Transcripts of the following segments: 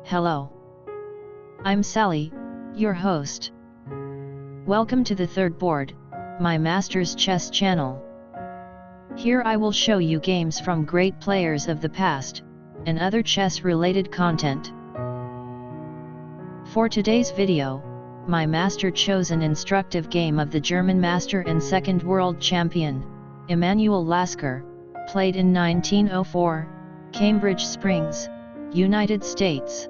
Hello. I'm Sally, your host. Welcome to the third board, my master's chess channel. Here I will show you games from great players of the past, and other chess-related content. For today's video, my master chose an instructive game of the German master and second world champion, Emanuel Lasker, played in 1904, Cambridge Springs, United States.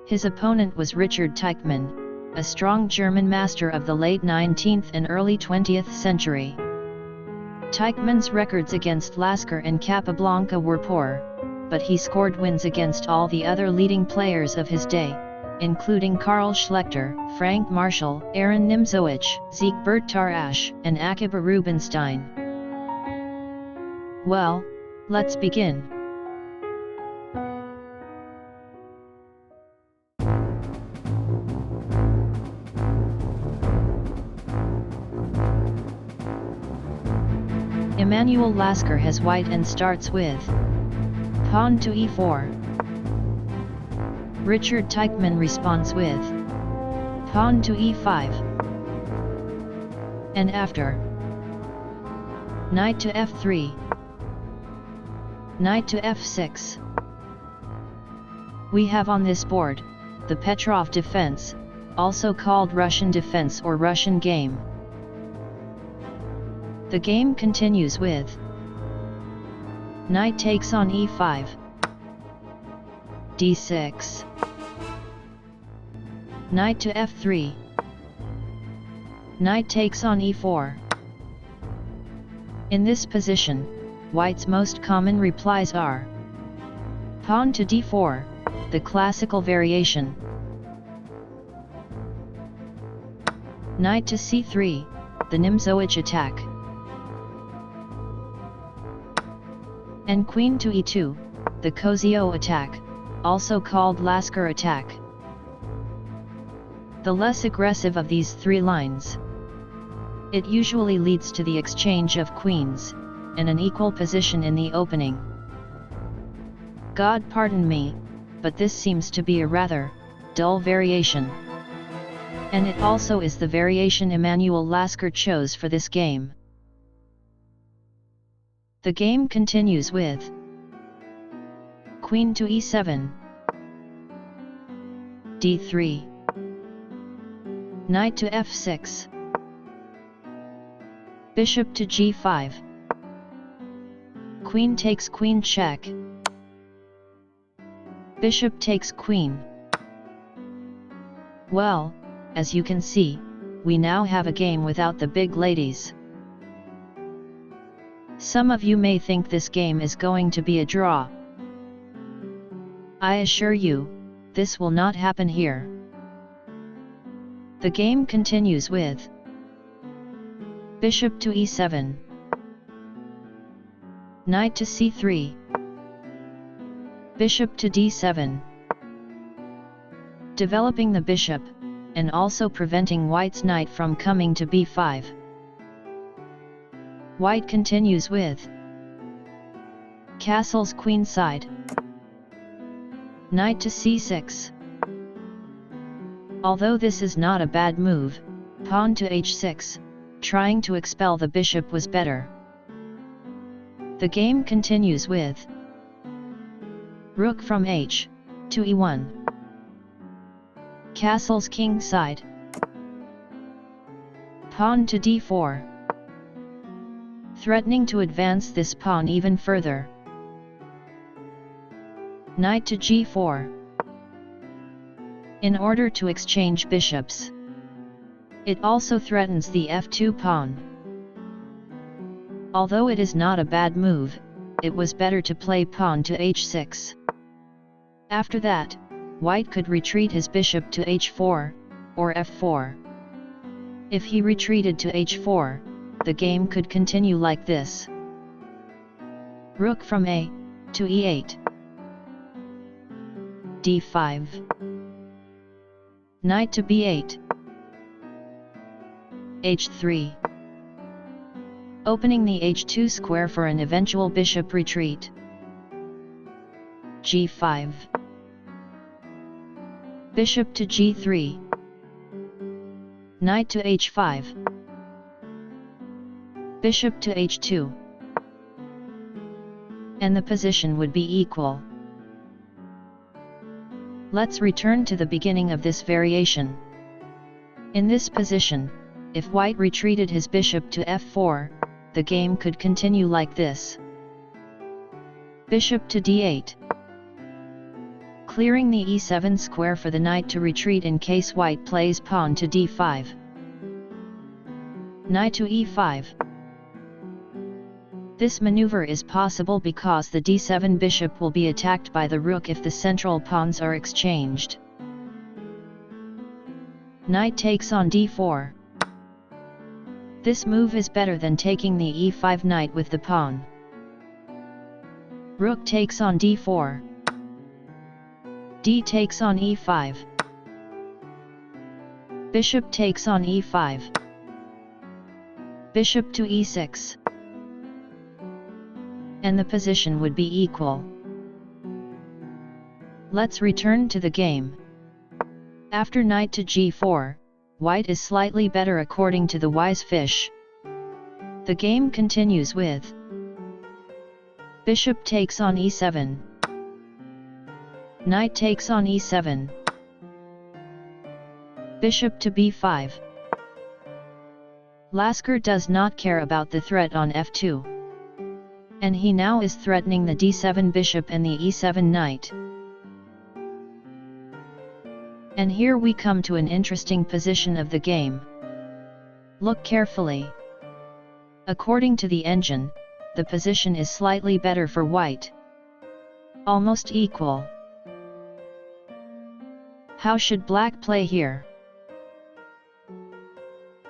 His opponent was Richard Teichmann, a strong German master of the late 19th and early 20th century. Teichmann's records against Lasker and Capablanca were poor, but he scored wins against all the other leading players of his day, including Karl Schlechter, Frank Marshall, Aaron Nimzowitsch, Siegbert Tarrasch, and Akiba Rubinstein. Well, let's begin. Emanuel Lasker has white and starts with pawn to e4. Richard Teichmann responds with pawn to e5. And after, knight to f3, knight to f6. We have on this board the Petrov defense, also called Russian defense or Russian game. The game continues with knight takes on e5, d6, knight to f3, knight takes on e4. In this position, white's most common replies are pawn to d4, the classical variation, knight to c3, the Nimzowitsch attack, and queen to e2, the Cozio attack, also called Lasker attack. The less aggressive of these three lines. It usually leads to the exchange of queens, and an equal position in the opening. God pardon me, but this seems to be a rather dull variation. And it also is the variation Emanuel Lasker chose for this game. The game continues with queen to e7, d3, knight to f6, bishop to g5, queen takes queen check, bishop takes queen. Well, as you can see, we now have a game without the big ladies. Some of you may think this game is going to be a draw. I assure you, this will not happen here. The game continues with bishop to e7, knight to c3, bishop to d7, developing the bishop, and also preventing white's knight from coming to b5. White continues with castles queenside, knight to c6. Although this is not a bad move, pawn to h6, trying to expel the bishop was better. The game continues with rook from h to e1, castles kingside, pawn to d4, threatening to advance this pawn even further, knight to g4, in order to exchange bishops. It also threatens the f2 pawn. Although it is not a bad move, it was better to play pawn to h6. After that, white could retreat his bishop to h4, or f4. If he retreated to h4, the game could continue like this. Rook from a to e8, d5, knight to b8, h3, opening the h2 square for an eventual bishop retreat, g5, Bishop to g3. Knight to h5. Bishop to h2. And the position would be equal. Let's return to the beginning of this variation. In this position, if white retreated his bishop to f4, the game could continue like this. Bishop to d8. Clearing the e7 square for the knight to retreat in case white plays pawn to d5. Knight to e5. This maneuver is possible because the d7 bishop will be attacked by the rook if the central pawns are exchanged. Knight takes on d4. This move is better than taking the e5 knight with the pawn. Rook takes on d4. D takes on e5. Bishop takes on e5. Bishop to e6. And the position would be equal. Let's return to the game. After knight to g4, white is slightly better according to the wise fish. The game continues with bishop takes on e7. Knight takes on e7. Bishop to b5. Lasker does not care about the threat on f2. And he now is threatening the d7 bishop and the e7 knight. And here we come to an interesting position of the game. Look carefully. According to the engine, the position is slightly better for white. Almost equal. How should black play here?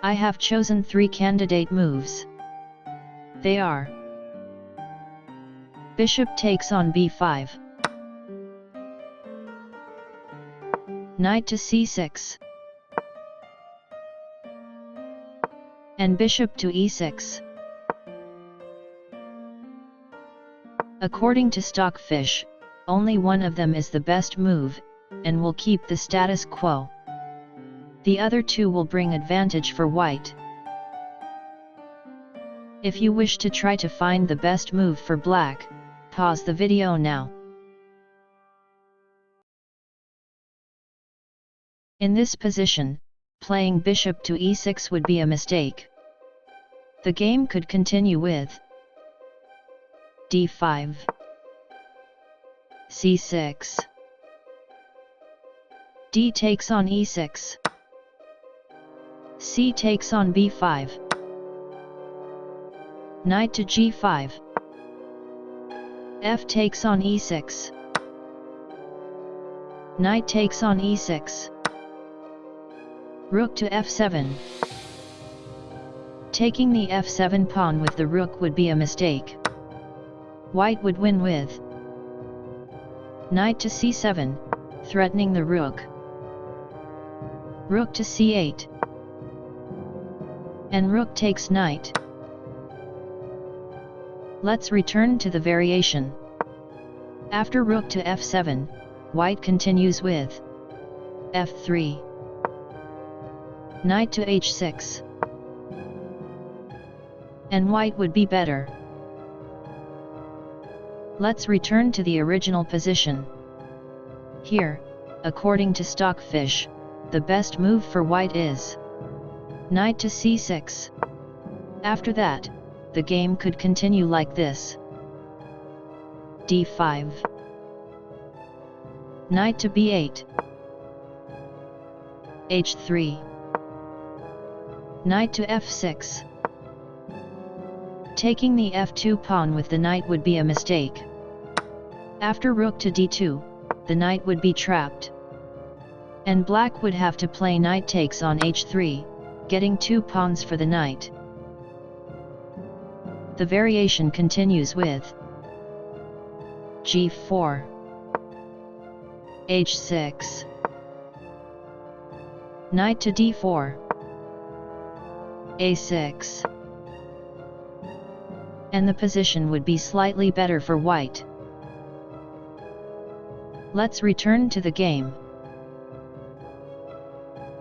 I have chosen 3 candidate moves. They are: bishop takes on b5. Knight to c6. And bishop to e6. According to Stockfish, only one of them is the best move, and will keep the status quo. The other 2 will bring advantage for white. If you wish to try to find the best move for black, pause the video now. In this position, playing bishop to e6 would be a mistake. The game could continue with d5, c6, d takes on e6, c takes on b5, knight to g5, f takes on e6, knight takes on e6, rook to f7. Taking the f7 pawn with the rook would be a mistake. White would win with knight to c7, threatening the rook, rook to c8, and rook takes knight. Let's return to the variation. After rook to f7, white continues with f3, knight to h6, and white would be better. Let's return to the original position. Here, according to Stockfish, the best move for white is knight to c6. After that, the game could continue like this: d5, knight to b8, h3, knight to f6. Taking the f2 pawn with the knight would be a mistake. After rook to d2, the knight would be trapped. And black would have to play knight takes on h3, getting 2 pawns for the knight. The variation continues with g4, h6, knight to d4, a6. And the position would be slightly better for white. Let's return to the game.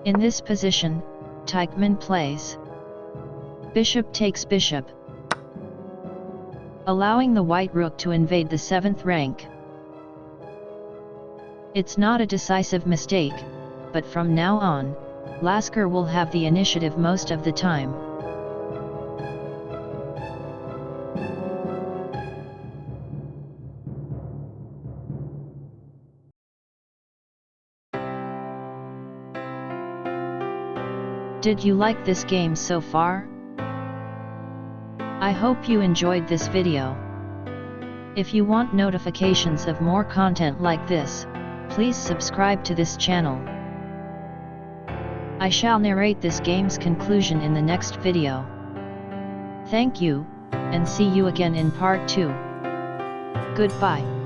In this position, Teichmann plays bishop takes bishop, allowing the white rook to invade the 7th rank. It's not a decisive mistake, but from now on, Lasker will have the initiative most of the time. Did you like this game so far? I hope you enjoyed this video. If you want notifications of more content like this, please subscribe to this channel. I shall narrate this game's conclusion in the next video. Thank you, and see you again in part 2. Goodbye.